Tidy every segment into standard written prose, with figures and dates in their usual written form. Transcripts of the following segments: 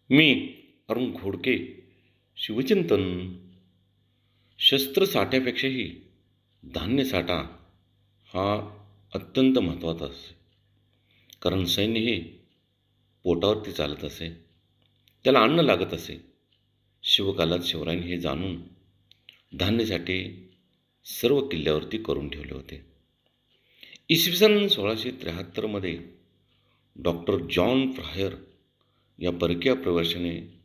मी अरुण घोडके. शिवचिंतन. शस्त्रसाठ्यापेक्षाही धान्यसाठा हा अत्यंत महत्त्वाचा असे. कारण सैन्य हे पोटावरती चालत असे, त्याला अन्न लागत असे. शिवकालात शिवरायांनी हे जाणून धान्यसाठे सर्व किल्ल्यावरती करून ठेवले होते. इसवी सन 1673मध्ये डॉक्टर जॉन फ्रायर या परकीय प्रवाशाने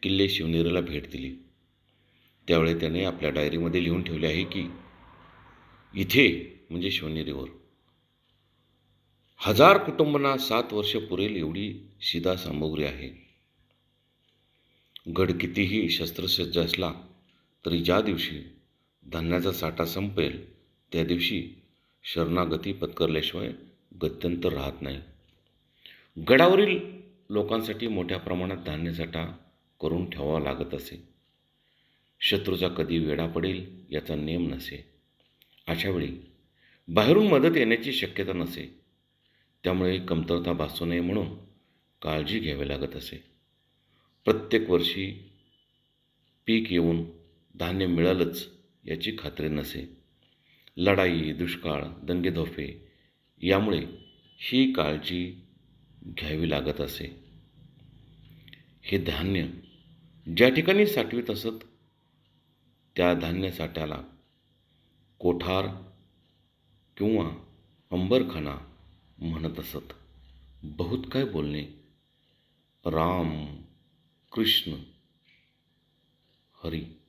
किल्ले शिवनेरीला भेट दिली. त्यावेळी त्याने आपल्या डायरीमध्ये लिहून ठेवले आहे की इथे म्हणजे शिवनेरीवर 1000 कुटुंबांना 7 वर्ष पुरेल एवढी शिधा सामुग्री आहे. गड कितीही शस्त्रसज्ज असला तरी ज्या दिवशी धान्याचा साठा संपेल त्या दिवशी शरणागती पत्करल्याशिवाय गत्यंतर राहत नाही. गडावरील लोकांसाठी मोठ्या प्रमाणात धान्यसाठा करून ठेवावा लागत असे. शत्रूचा कधी वेढा पडेल याचा नेम नसे. अशावेळी बाहेरून मदत येण्याची शक्यता नसे. त्यामुळे कमतरता भासू नये म्हणून काळजी घ्यावी लागत असे. प्रत्येक वर्षी पीक येऊन धान्य मिळालंच याची खात्री नसे. लढाई, दुष्काळ, दंगेधोफे यामुळे ही काळजी घ्यावी लागत असे. हे धान्य ज्या ठिकाणी साठवीत असत त्या धान्य साठ्याला कोठार किंवा अंबरखाना म्हणत असत. बहुत काय बोलणे. राम, कृष्ण, हरी.